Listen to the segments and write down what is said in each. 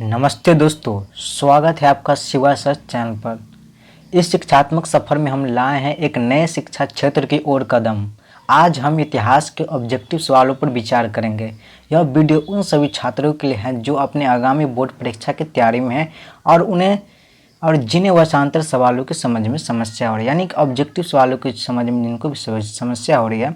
नमस्ते दोस्तों, स्वागत है आपका शिवा सर्च चैनल पर। इस शिक्षात्मक सफर में हम लाए हैं एक नए शिक्षा क्षेत्र की ओर कदम। आज हम इतिहास के ऑब्जेक्टिव सवालों पर विचार करेंगे। यह वीडियो उन सभी छात्रों के लिए है जो अपने आगामी बोर्ड परीक्षा की तैयारी में हैं और जिन्हें वर्षांतर सवालों की समझ में समस्या हो रही है, यानी कि ऑब्जेक्टिव सवालों की समझ में जिनको भी समस्या हो रही है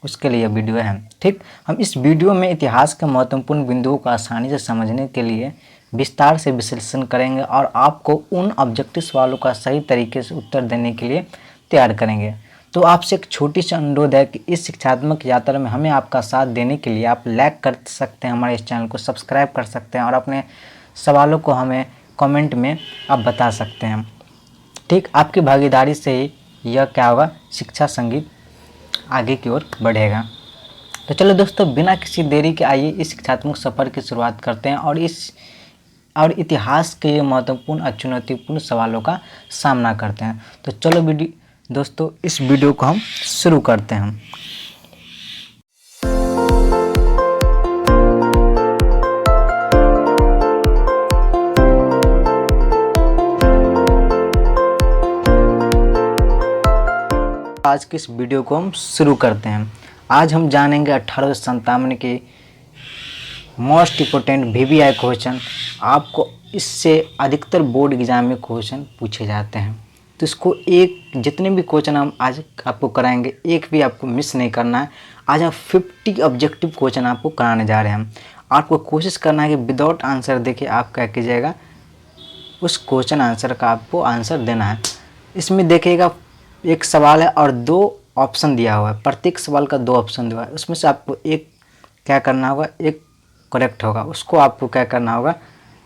उसके लिए यह वीडियो है। ठीक, हम इस वीडियो में इतिहास के महत्वपूर्ण बिंदुओं को आसानी से समझने के लिए विस्तार से विश्लेषण करेंगे और आपको उन ऑब्जेक्टिव सवालों का सही तरीके से उत्तर देने के लिए तैयार करेंगे। तो आपसे एक छोटी सी अनुरोध है कि इस शिक्षात्मक यात्रा में हमें आपका साथ देने के लिए आप लाइक कर सकते हैं, हमारे इस चैनल को सब्सक्राइब कर सकते हैं और अपने सवालों को हमें कमेंट में आप बता सकते हैं। ठीक, आपकी भागीदारी से ही यह क्या होगा, शिक्षा संगीत आगे की ओर बढ़ेगा। तो चलो दोस्तों, बिना किसी देरी के आइए इस शिक्षात्मक सफ़र की शुरुआत करते हैं और इतिहास के महत्वपूर्ण और चुनौतीपूर्ण सवालों का सामना करते हैं। तो चलो दोस्तों, इस वीडियो को हम शुरू करते हैं। आज की इस वीडियो को हम शुरू करते हैं। आज हम जानेंगे 1857 के मोस्ट इम्पोर्टेंट VVI क्वेश्चन। आपको इससे अधिकतर बोर्ड एग्जाम में क्वेश्चन पूछे जाते हैं, तो इसको जितने भी क्वेश्चन हम आज आपको कराएंगे, एक भी आपको मिस नहीं करना है। आज हम 50 ऑब्जेक्टिव क्वेश्चन आपको कराने जा रहे हैं। आपको कोशिश करना है कि विदाउट आंसर देके आप क्या कीजिएगा, उस क्वेश्चन आंसर का आपको आंसर देना है। इसमें देखिएगा, एक सवाल है और 2 ऑप्शन दिया हुआ है। प्रत्येक सवाल का 2 ऑप्शन दिया हुआ है। उसमें से आपको एक क्या करना होगा, एक करेक्ट होगा, उसको आपको क्या करना होगा,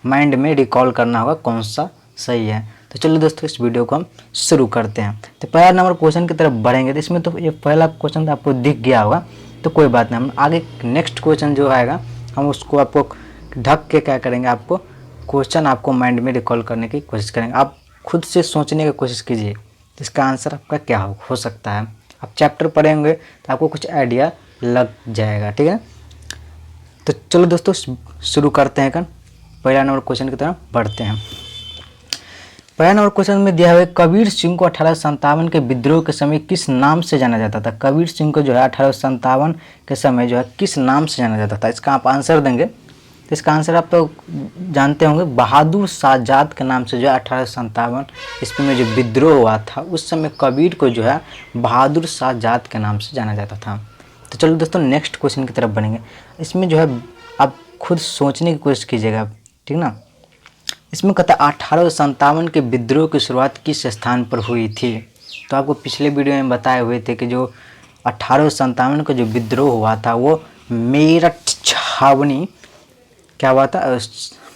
माइंड में रिकॉल करना होगा कौन सा सही है। तो चलिए दोस्तों, इस वीडियो को हम शुरू करते हैं। तो पहला नंबर क्वेश्चन की तरफ बढ़ेंगे। तो इसमें तो ये पहला क्वेश्चन तो आपको दिख गया होगा, तो कोई बात नहीं, हम आगे नेक्स्ट क्वेश्चन जो आएगा हम उसको आपको ढक के क्या करेंगे, आपको क्वेश्चन आपको माइंड में रिकॉल करने की कोशिश करेंगे। आप खुद से सोचने की कोशिश कीजिए इसका आंसर आपका क्या हो सकता है। आप चैप्टर पढ़ेंगे तो आपको कुछ आइडिया लग जाएगा। ठीक है, तो चलो दोस्तों शुरू करते हैं। पहला नंबर क्वेश्चन की तरफ बढ़ते हैं। पहला नंबर क्वेश्चन में दिया हुआ है, कबीर सिंह को 1857 के विद्रोह के समय किस नाम से जाना जाता था। कबीर सिंह को जो है 1857 के समय जो है किस नाम से जाना जाता था। इसका आप आंसर देंगे तो इसका आंसर आप तो जानते होंगे, बहादुर शाहजाद के नाम से जो है 1857 ईस्वी में जो विद्रोह हुआ था उस समय कबीर को जो है बहादुर शाहजाद के नाम से जाना जाता था। तो चलो दोस्तों, नेक्स्ट क्वेश्चन की तरफ बढ़ेंगे। इसमें जो है आप खुद सोचने की कोशिश कीजिएगा, ठीक ना। इसमें कहता है 1857 के विद्रोह की शुरुआत किस स्थान पर हुई थी। तो आपको पिछले वीडियो में बताए हुए थे कि जो 1857 का जो विद्रोह हुआ था वो मेरठ छावनी क्या हुआ था,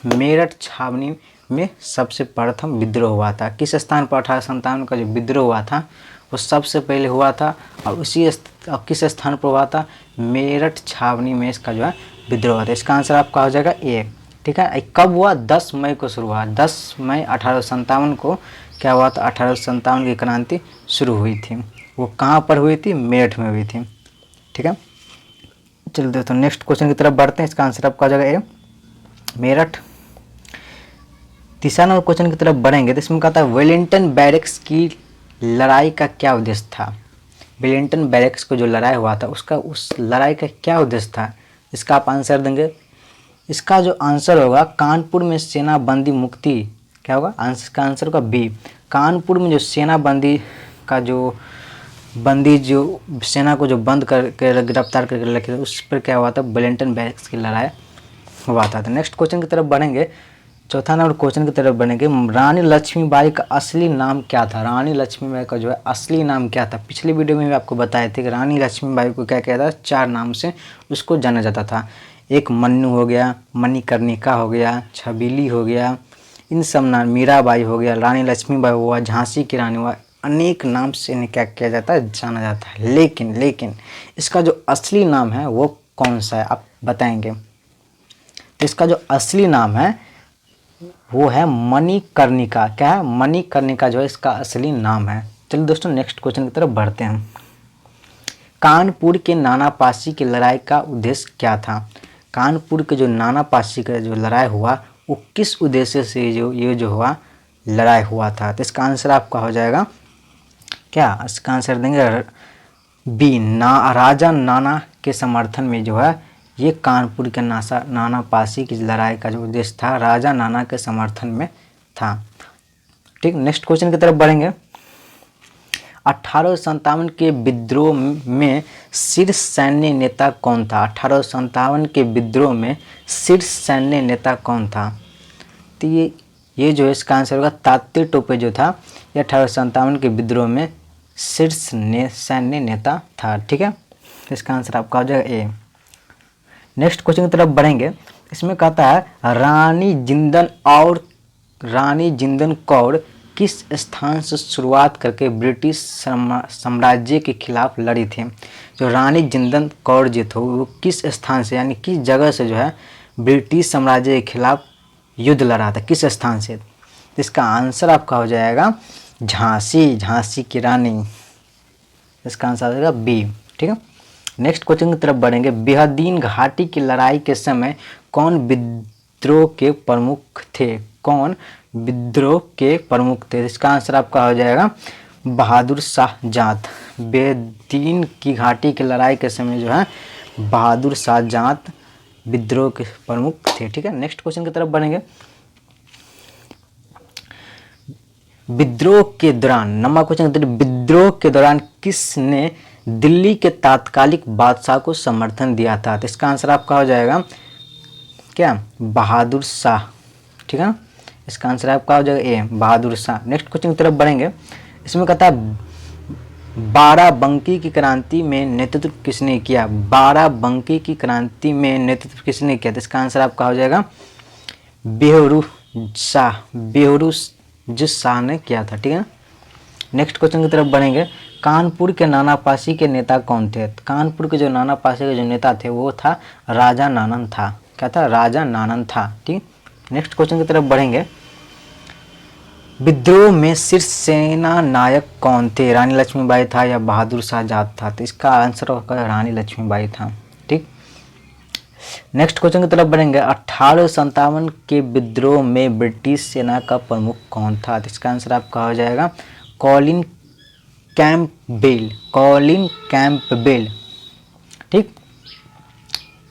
मेरठ छावनी में सबसे प्रथम विद्रोह हुआ था। किस स्थान पर 1857 का जो विद्रोह हुआ था वो सबसे पहले हुआ था और किस स्थान पर हुआ था, मेरठ छावनी में इसका जो है विद्रोह हुआ था। इसका आंसर आपका हो जाएगा ए। ठीक है, कब हुआ, 10 मई को शुरू हुआ। 10 मई 1857 को क्या हुआ था, 1857 की क्रांति शुरू हुई थी। वो कहाँ पर हुई थी, मेरठ में हुई थी। ठीक है, चलिए दोस्तों नेक्स्ट क्वेश्चन की तरफ बढ़ते हैं। इसका आंसर आपका हो जाएगा ए, मेरठ। तीसरा नंबर क्वेश्चन की तरफ बढ़ेंगे तो इसमें कहता है वेलिंगटन बैरक्स की लड़ाई का क्या उद्देश्य था। वेलिंगटन बैरक्स को जो लड़ाई हुआ था उस लड़ाई का क्या उद्देश्य था। इसका आप आंसर देंगे। इसका जो आंसर होगा, कानपुर में सेना बंदी मुक्ति क्या होगा, इसका आंसर होगा बी। कानपुर में जो सेना बंदी का जो सेना को जो बंद करके गिरफ्तार करके रखे थे उस पर क्या हुआ था, वेलिंगटन बैरक्स की लड़ाई हुआ था। तो नेक्स्ट क्वेश्चन की तरफ बढ़ेंगे। चौथा नंबर क्वेश्चन की तरफ बढ़ेंगे। रानी लक्ष्मीबाई का असली नाम क्या था। रानी लक्ष्मीबाई का जो है असली नाम क्या था। पिछले वीडियो में भी आपको बताए थे कि रानी लक्ष्मीबाई को क्या कहता था, 4 नाम से उसको जाना जाता था। एक मन्नू हो गया, मणिकर्णिका हो गया, छबीली हो गया, इन सब नाम, मीराबाई हो गया, रानी लक्ष्मीबाई हुआ, झांसी की रानी हुआ, अनेक नाम से इन्हें क्या किया जाता है, जाना जाता है। लेकिन इसका जो असली नाम है वो कौन सा है, आप बताएंगे। तो इसका जो असली नाम है वो है मणिकर्णिका। क्या है, मणिकर्णिका जो है इसका असली नाम है। चलिए दोस्तों नेक्स्ट क्वेश्चन की तरफ बढ़ते हैं। कानपुर के नानापाशी की लड़ाई का उद्देश्य क्या था। कानपुर के जो नानापाशी का जो लड़ाई हुआ वो किस उद्देश्य से ये जो हुआ लड़ाई हुआ था। तो इसका आंसर आपका हो जाएगा क्या, इसका आंसर देंगे बी, राजा नाना के समर्थन में जो है ये कानपुर के नाना पासी की लड़ाई का जो उद्देश्य था राजा नाना के समर्थन में था। ठीक, नेक्स्ट क्वेश्चन की तरफ बढ़ेंगे। 1857 के विद्रोह में शीर्ष सैन्य नेता कौन था। 1857 के विद्रोह में शीर्ष सैन्य नेता कौन था। तो ये जो इसका आंसर होगा तात्या टोपे जो था ये 1857 के विद्रोह में शीर्ष सैन्य नेता था। ठीक है, इसका आंसर आपका हो जाएगा ए। नेक्स्ट क्वेश्चन की तरफ बढ़ेंगे। इसमें कहता है रानी जिंदन कौर किस स्थान से शुरुआत करके ब्रिटिश साम्राज्य के खिलाफ लड़ी थी। जो रानी जिंदन कौर जी थे वो किस स्थान से यानी किस जगह से जो है ब्रिटिश साम्राज्य के खिलाफ युद्ध लड़ा था, किस स्थान से। इसका आंसर आपका हो जाएगा झांसी की रानी। इसका आंसर हो जाएगा बी। ठीक है, नेक्स्ट क्वेश्चन की तरफ बढ़ेंगे। बेहदीन घाटी की लड़ाई के समय कौन विद्रोह के प्रमुख थे। कौन विद्रोह के प्रमुख थे। इसका आंसर आपका हो जाएगा बहादुर शाह जाट। बेहदीन की घाटी की लड़ाई के समय जो है बहादुर शाह जाट विद्रोह के प्रमुख थे। ठीक है, नेक्स्ट क्वेश्चन की तरफ बढ़ेंगे। विद्रोह के दौरान नंबर क्वेश्चन, विद्रोह के दौरान किसने दिल्ली के तात्कालिक बादशाह को समर्थन दिया था। तो इसका आंसर आपका हो जाएगा क्या, बहादुर शाह। ठीक है ना, इसका आंसर आपका हो जाएगा ए, बहादुर शाह। नेक्स्ट क्वेश्चन की तरफ बढ़ेंगे। इसमें कहता है बाराबंकी की क्रांति में नेतृत्व किसने किया। बाराबंकी की क्रांति में नेतृत्व किसने किया। तो इसका आंसर आपका हो जाएगा बेहरूज शाह ने किया था। ठीक है, नेक्स्ट क्वेश्चन की तरफ बढ़ेंगे। कानपुर के नाना पासी के नेता कौन थे। कानपुर के जो नाना पासी के जो नेता थे वो था राजा नानन था। क्या था, राजा नानन था। ठीक, नेक्स्ट क्वेश्चन की तरफ बढ़ेंगे। विद्रोह में शीर्ष सेना नायक कौन थे। रानी लक्ष्मीबाई था या बहादुर शाह जाट था। तो इसका आंसर होगा रानी लक्ष्मीबाई था। ठीक, नेक्स्ट क्वेश्चन की तरफ बढ़ेंगे। 1857 के विद्रोह में ब्रिटिश सेना का प्रमुख कौन था। तो इसका आंसर आपका हो जाएगा कॉलिन कैंपबेल। ठीक,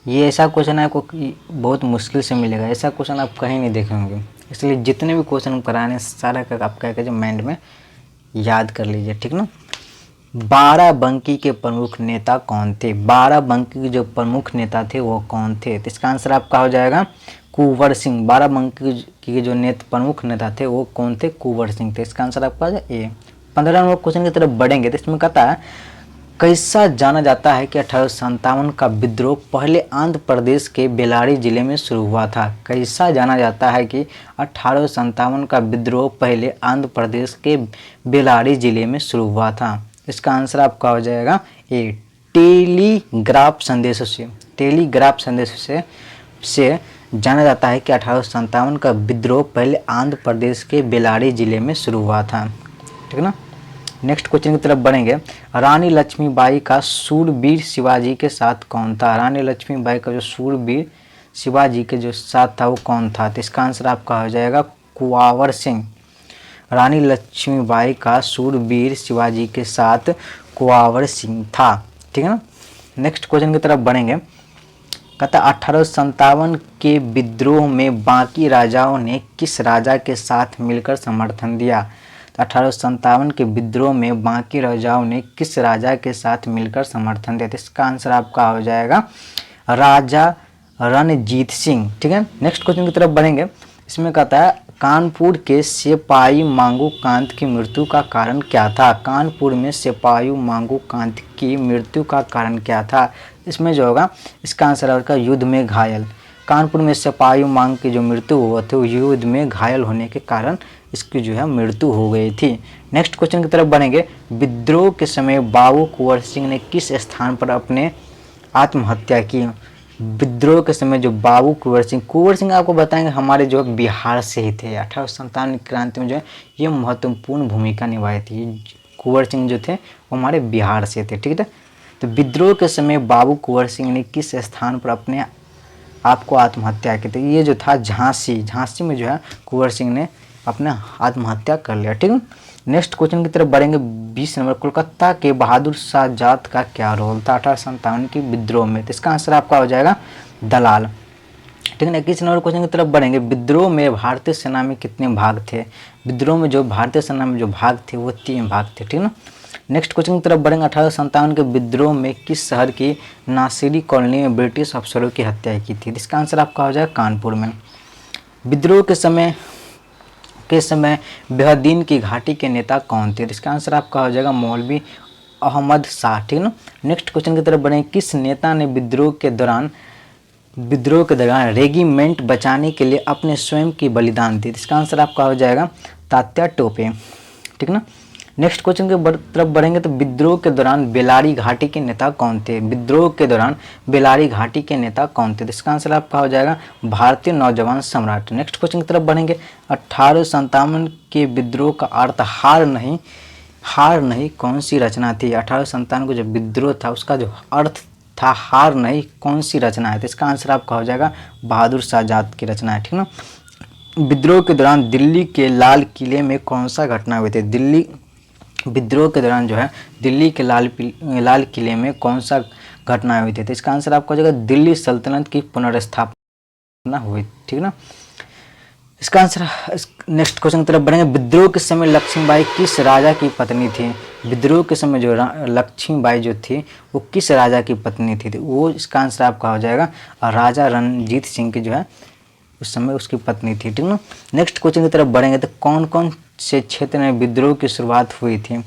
ये ऐसा क्वेश्चन आपको बहुत मुश्किल से मिलेगा, ऐसा क्वेश्चन आप कहीं नहीं देखे होंगे। इसलिए जितने भी क्वेश्चन हम कराने सारा का आप कह के जो माइंड में याद कर लीजिए। ठीक ना, बाराबंकी के प्रमुख नेता कौन थे। बाराबंकी के जो प्रमुख नेता थे वो कौन थे। तो इसका आंसर आपका हो जाएगा कुंवर सिंह। बाराबंकी के जो प्रमुख नेता थे वो कौन थे, कुंवर सिंह थे। इसका आंसर आपका हो जाएगा ए। 15 नंबर क्वेश्चन की तरफ बढ़ेंगे। तो इसमें कहता है कैसा जाना जाता है कि 1857 का विद्रोह पहले आंध्र प्रदेश के बेल्लारी जिले में शुरू हुआ था। कैसा जाना जाता है कि 1857 का विद्रोह पहले आंध्र प्रदेश के बेल्लारी जिले में शुरू हुआ था। इसका आंसर आपका हो जाएगा ए, टेलीग्राफ संदेशों से। टेलीग्राफ संदेशों से जाना जाता है कि 1857 का विद्रोह पहले आंध्र प्रदेश के बेल्लारी जिले में शुरू हुआ था। ठीक ना, नेक्स्ट क्वेश्चन की तरफ बढ़ेंगे। रानी लक्ष्मीबाई का शूरवीर शिवाजी के साथ कौन था। रानी लक्ष्मीबाई का जो शूरवीर शिवाजी के जो साथ था वो कौन था। तो इसका आंसर आपका हो जाएगा कुंवर सिंह। रानी लक्ष्मीबाई का शूरवीर शिवाजी के साथ कुंवर सिंह था। ठीक है ना, नेक्स्ट क्वेश्चन की तरफ बढ़ेंगे। कहता 1857 के विद्रोह में बाकी राजाओं ने किस राजा के साथ मिलकर समर्थन दिया। 1857 के विद्रोह में बाकी राजाओं ने किस राजा के साथ मिलकर समर्थन दिया। तो इसका आंसर आपका हो जाएगा राजा रणजीत सिंह। ठीक है, नेक्स्ट क्वेश्चन की तरफ बढ़ेंगे। इसमें कहता है कानपुर के सिपाही मांगू कांत की मृत्यु का कारण क्या था। कानपुर में सिपाही मांगू कांत की मृत्यु का कारण क्या था। इसमें जो होगा इसका आंसर होगा युद्ध में घायल। कानपुर में सिपाही मांग की जो मृत्यु हुआ थी वो युद्ध में घायल होने के कारण इसकी जो है मृत्यु हो गई थी। नेक्स्ट क्वेश्चन की तरफ बढ़ेंगे। विद्रोह के समय बाबू कुंवर सिंह ने किस स्थान पर अपने आत्महत्या की। विद्रोह के समय जो बाबू कुंवर सिंह आपको बताएंगे हमारे जो बिहार से ही थे। 1857 क्रांति में जो है ये महत्वपूर्ण भूमिका निभाई थी। कुंवर सिंह जो थे वो हमारे बिहार से थे। ठीक है, तो विद्रोह के समय बाबू कुंवर सिंह ने किस स्थान पर अपने आपको आत्महत्या की थी। ये जो था झांसी में जो है कुंवर सिंह ने अपने आत्महत्या कर लिया। ठीक है, नेक्स्ट क्वेश्चन की तरफ बढ़ेंगे। 20 नंबर, कोलकाता के बहादुर शाह जाट का क्या रोल था 1857 के विद्रोह में? तो इसका आंसर आपका हो जाएगा दलाल। ठीक है ना। 21 नंबर क्वेश्चन की तरफ बढ़ेंगे। विद्रोह में भारतीय सेना में कितने भाग थे? विद्रोह में जो भारतीय सेना में जो भाग थे वो 3 भाग थे। ठीक है ना। नेक्स्ट क्वेश्चन की तरफ बढ़ेंगे। 1857 के विद्रोह में किस शहर की नासिरी कॉलोनी में ब्रिटिश अफसरों की हत्या की थी? इसका आंसर आपका हो जाएगा कानपुर में। विद्रोह के समय बेहदीन की घाटी के नेता कौन थे? इसका आंसर आपका हो जाएगा मौलवी अहमद शाह। ठीक है ना। नेक्स्ट क्वेश्चन की तरफ बढ़ेंगे। किस नेता ने विद्रोह के दौरान रेगिमेंट बचाने के लिए अपने स्वयं की बलिदान दी? इसका आंसर आपका हो जाएगा तात्या टोपे। ठीक ना। नेक्स्ट क्वेश्चन के तरफ बढ़ेंगे। तो विद्रोह के दौरान बेलारी घाटी के नेता कौन थे? विद्रोह के दौरान बेलारी घाटी के नेता कौन थे? इसका आंसर आपका हो जाएगा भारतीय नौजवान सम्राट। नेक्स्ट क्वेश्चन की तरफ बढ़ेंगे। 1857 के विद्रोह का अर्थ हार नहीं कौन सी रचना थी? 1857 को जो विद्रोह था उसका जो अर्थ था हार नहीं कौन सी रचना है? तो इसका आंसर आपका हो जाएगा बहादुर शाह जाट की रचना है। ठीक ना। विद्रोह के दौरान दिल्ली के लाल किले में कौन सा घटना हुई थी? विद्रोह के दौरान जो है दिल्ली के लाल किले में कौन सा घटना हुई थी? तो इसका आंसर आपका हो जाएगा दिल्ली सल्तनत की पुनर्स्थापना हुई। ठीक ना। इसका आंसर नेक्स्ट क्वेश्चन की तरफ बढ़ेंगे। विद्रोह के समय लक्ष्मीबाई किस राजा की पत्नी थी? विद्रोह के समय जो लक्ष्मीबाई जो थी वो किस राजा की पत्नी थी? वो इसका आंसर आपका हो जाएगा राजा रणजीत सिंह की जो है उस समय उसकी पत्नी थी। ठीक ना। नेक्स्ट क्वेश्चन की तरफ बढ़ेंगे। तो कौन कौन से क्षेत्र में विद्रोह की शुरुआत हुई थी?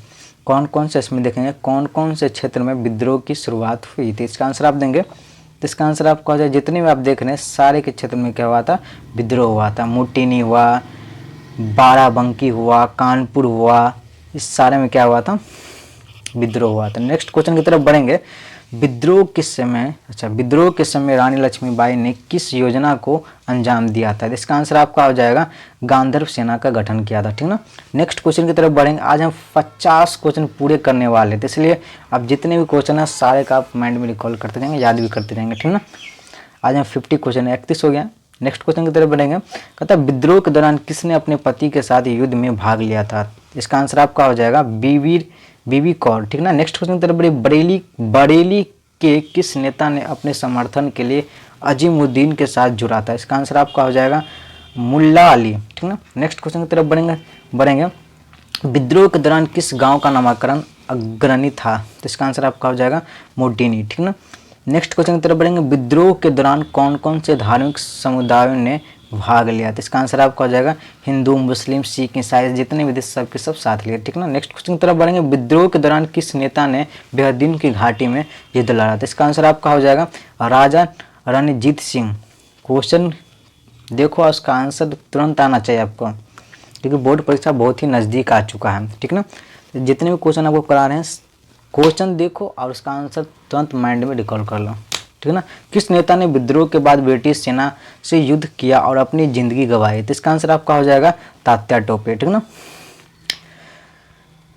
कौन कौन से इसमें देखेंगे कौन कौन से क्षेत्र में विद्रोह की शुरुआत हुई थी? इसका आंसर आप देंगे तो इसका आंसर आपको हो जाए जितने भी आप देख रहे हैं सारे के क्षेत्र में क्या हुआ था? विद्रोह हुआ था। मुटिनी हुआ, बाराबंकी हुआ, कानपुर हुआ, इस सारे में क्या हुआ था? विद्रोह हुआ था। नेक्स्ट क्वेश्चन की तरफ बढ़ेंगे। विद्रोह के समय रानी लक्ष्मीबाई ने किस योजना को अंजाम दिया था? इसका आंसर आपका हो जाएगा गांधर्व सेना का गठन किया था। ठीक ना। नेक्स्ट क्वेश्चन की तरफ बढ़ेंगे। आज हम 50 क्वेश्चन पूरे करने वाले थे, इसलिए आप जितने भी क्वेश्चन है सारे का आप माइंड में रिकॉल करते जाएंगे, याद भी करते जाएंगे। ठीक ना। आज हम 50 क्वेश्चन 31 हो गया। नेक्स्ट क्वेश्चन की तरफ बढ़ेंगे। कहता है विद्रोह के दौरान किसने अपने पति के साथ युद्ध में भाग लिया था? इसका आंसर आपका हो जाएगा बीबी कौर। ठीक ना। नेक्स्ट क्वेश्चन की तरफ बरेली के किस नेता ने अपने समर्थन के लिए अजीमुद्दीन के साथ जुड़ा था? इसका आंसर आपका हो जाएगा मुल्ला अली। ठीक ना। नेक्स्ट क्वेश्चन की तरफ बढ़ेंगे। विद्रोह के दौरान किस गांव का नामकरण अग्रणी था? तो इसका आंसर आपका हो जाएगा मोटिनी। ठीक ना। नेक्स्ट क्वेश्चन की तरफ बढ़ेंगे। विद्रोह के दौरान कौन कौन से धार्मिक समुदायों ने भाग लिया? तो इसका आंसर आपका हो जाएगा हिंदू, मुस्लिम, सिख, ईसाई, जितने भी थे सब के सब साथ लिए। ठीक ना। नेक्स्ट क्वेश्चन की तरफ बढ़ेंगे। विद्रोह के दौरान किस नेता ने बेहदीन की घाटी में युद्ध लड़ा? तो इसका आंसर आपका हो जाएगा राजा रणजीत सिंह। क्वेश्चन देखो और उसका आंसर तुरंत आना चाहिए आपको, क्योंकि बोर्ड परीक्षा बहुत ही नज़दीक आ चुका है। ठीक ना। जितने भी क्वेश्चन आपको करा रहे हैं क्वेश्चन देखो और उसका आंसर तुरंत माइंड में रिकॉल कर लो। ठीक है ना। किस नेता ने विद्रोह के बाद ब्रिटिश सेना से युद्ध किया और अपनी जिंदगी गंवाई? तो इसका आंसर आपका हो जाएगा तात्या टोपे। ठीक ना।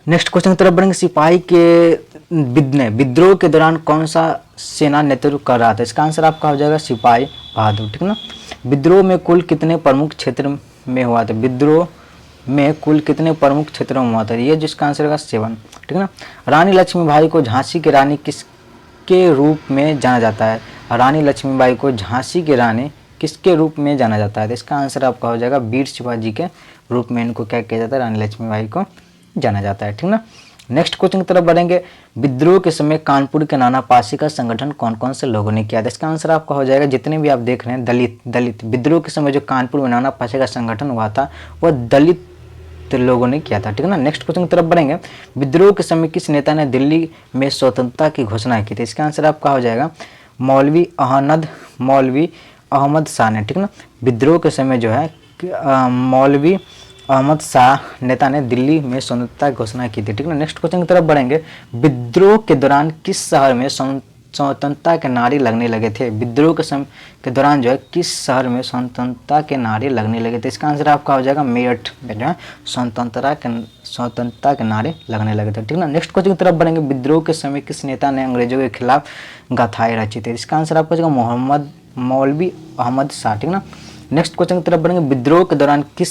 नेक्स्ट क्वेश्चन की तरफ बढ़ेंगे। सिपाही के विद्रोह के दौरान कौन सा सेना नेतृत्व कर रहा था? इसका आंसर आपका हो जाएगा सिपाही बहादुर। ठीक ना। विद्रोह में कुल कितने प्रमुख क्षेत्र में हुआ था? विद्रोह में कुल कितने प्रमुख क्षेत्रों में हुआ था? ये जिसका आंसर होगा 7। ठीक ना। रानी लक्ष्मीबाई को झांसी की रानी किसके रूप में जाना जाता है? रानी लक्ष्मीबाई को झांसी की रानी किसके रूप में जाना जाता है? तो इसका आंसर आपका हो जाएगा वीर शिवाजी के रूप में इनको क्या किया जाता है? रानी लक्ष्मीबाई को जाना जाता है। ठीक ना। नेक्स्ट क्वेश्चन की तरफ बढ़ेंगे। विद्रोह के समय कानपुर के नाना पासी का संगठन कौन कौन से लोगों ने किया था? इसका आंसर आपका हो जाएगा जितने भी आप देख रहे हैं दलित। विद्रोह के समय जो कानपुर में नाना पासी का संगठन हुआ था वह दलित लोगों ने किया था। ठीक है ना। नेक्स्ट क्वेश्चन की तरफ बढ़ेंगे। विद्रोह के समय किस नेता ने दिल्ली में स्वतंत्रता की घोषणा की थी? इसका आंसर आपका हो जाएगा मौलवी अहमद शाह ने। ठीक ना। विद्रोह के समय जो है मौलवी अहमद शाह नेता ने दिल्ली में स्वतंत्रता की घोषणा की थी। ठीक है। नेक्स्ट क्वेश्चन की तरफ बढ़ेंगे। विद्रोह के दौरान किस शहर में स्वतंत्रता के नारे लगने लगे थे? विद्रोह के समय के दौरान जो है किस शहर में स्वतंत्रता के नारे लगने लगे थे? इसका आंसर आपका हो जाएगा मेरठ में जो है स्वतंत्रता के नारे लगने लगे थे। ठीक ना। नेक्स्ट क्वेश्चन की तरफ बढ़ेंगे। विद्रोह के समय किस नेता ने अंग्रेजों के खिलाफ गाथाएं रची थी? इसका आंसर आपका हो जाएगा मौलवी अहमद शाह, ठीक ना। नेक्स्ट क्वेश्चन की तरफ बढ़ेंगे। विद्रोह के दौरान किस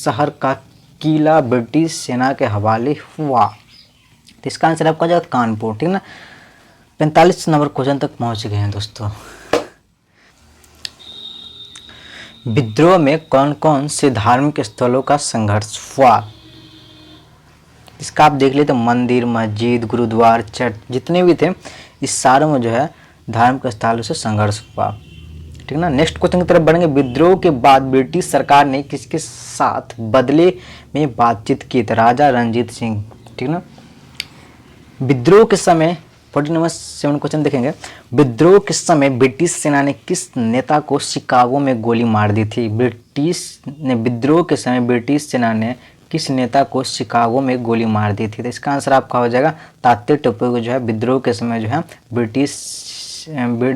शहर का किला ब्रिटिश सेना के हवाले हुआ? तो इसका आंसर आपका हो जाएगा कानपुर, ठीक ना। 45 नंबर क्वेश्चन तक पहुंच गए हैं दोस्तों। विद्रोह में कौन कौन से धार्मिक स्थलों का संघर्ष हुआ? इसका आप देख लेते, मंदिर, मस्जिद, गुरुद्वार, चर्च जितने भी थे, इस सारों में जो है धार्मिक स्थलों से संघर्ष हुआ, ठीक ना। नेक्स्ट क्वेश्चन की तरफ बढ़ेंगे। विद्रोह के बाद ब्रिटिश सरकार ने किसके साथ बदले में बातचीत की? तो राजा रणजीत सिंह, ठीक ना। विद्रोह के समय 40 नंबर 7 क्वेश्चन देखेंगे। विद्रोह के समय ब्रिटिश सेना ने किस नेता को शिकागो में गोली मार दी थी? विद्रोह के समय ब्रिटिश सेना ने किस नेता को शिकागो में गोली मार दी थी? तो इसका आंसर आपका हो जाएगा तात्या टोपे को जो है विद्रोह के समय जो है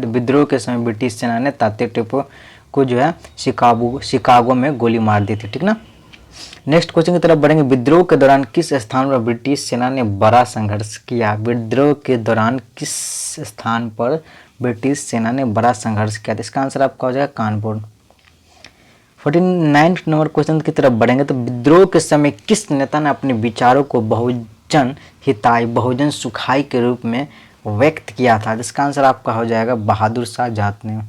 विद्रोह के समय ब्रिटिश सेना ने तात्या टोपे को जो है शिकागो में गोली मार दी थी, ठीक ना। नेक्स्ट क्वेश्चन की तरफ बढ़ेंगे। विद्रोह के दौरान किस स्थान पर ब्रिटिश सेना ने बड़ा संघर्ष किया? विद्रोह के दौरान किस स्थान पर ब्रिटिश सेना ने बड़ा संघर्ष किया? तो इसका आंसर आपका हो जाएगा कानपुर। 49 नंबर क्वेश्चन की तरफ बढ़ेंगे। तो विद्रोह के समय किस नेता ने अपने विचारों को बहुजन हिताय, बहुजन सुखाई के रूप में व्यक्त किया था? इसका आंसर आपका हो जाएगा बहादुर शाह जाट ने।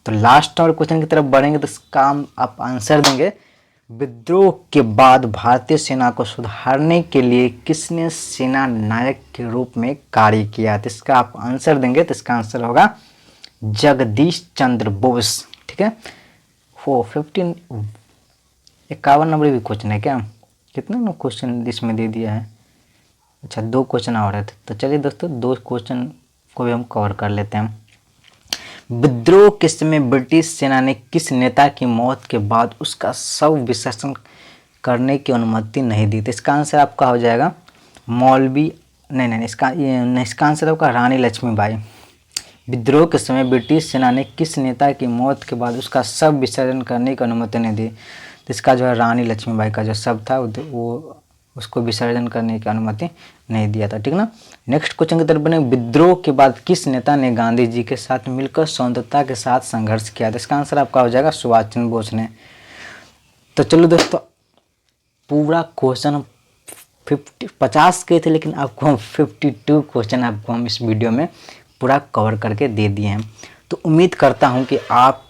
तो लास्ट और क्वेश्चन की तरफ बढ़ेंगे तो इसका आप आंसर देंगे। विद्रोह के बाद भारतीय सेना को सुधारने के लिए किसने सेना नायक के रूप में कार्य किया? तो इसका आप आंसर देंगे तो इसका आंसर होगा जगदीश चंद्र बोस, ठीक है। 51 नंबर भी क्वेश्चन है क्या? कितना क्वेश्चन इसमें दे दिया है? अच्छा, 2 क्वेश्चन और है। तो चलिए दोस्तों 2 क्वेश्चन को भी हम कवर कर लेते हैं। विद्रोह के समय ब्रिटिश सेना ने किस नेता की मौत के बाद उसका शव विसर्जन करने की अनुमति नहीं दी? तो इसका आंसर आपका हो जाएगा मौलवी इसका आंसर होगा रानी लक्ष्मीबाई। विद्रोह के समय ब्रिटिश सेना ने किस नेता की मौत के बाद उसका शव विसर्जन करने की अनुमति नहीं दी? तो इसका जो है रानी लक्ष्मीबाई का जो शव था वो उसको विसर्जन करने की अनुमति नहीं दिया था, ठीक ना। नेक्स्ट क्वेश्चन की तरफ बने। विद्रोह के बाद किस नेता ने गांधी जी के साथ मिलकर स्वतंत्रता के साथ संघर्ष किया? तो इसका आंसर आपका हो जाएगा सुभाष चंद्र बोस ने। तो चलो दोस्तों, पूरा क्वेश्चन 50 के थे, लेकिन आपको हम 52 क्वेश्चन आपको हम इस वीडियो में पूरा कवर करके दे दिए हैं। तो उम्मीद करता हूँ कि आप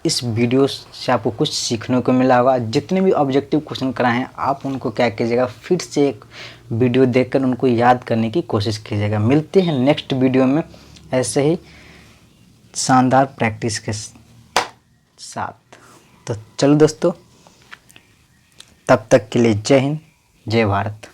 इस वीडियो से आपको कुछ सीखने को मिला होगा। जितने भी ऑब्जेक्टिव क्वेश्चन कराए हैं आप उनको क्या कीजिएगा, फिर से एक वीडियो देखकर उनको याद करने की कोशिश कीजिएगा। मिलते हैं नेक्स्ट वीडियो में ऐसे ही शानदार प्रैक्टिस के साथ। तो चलो दोस्तों, तब तक के लिए जय हिंद, जय भारत।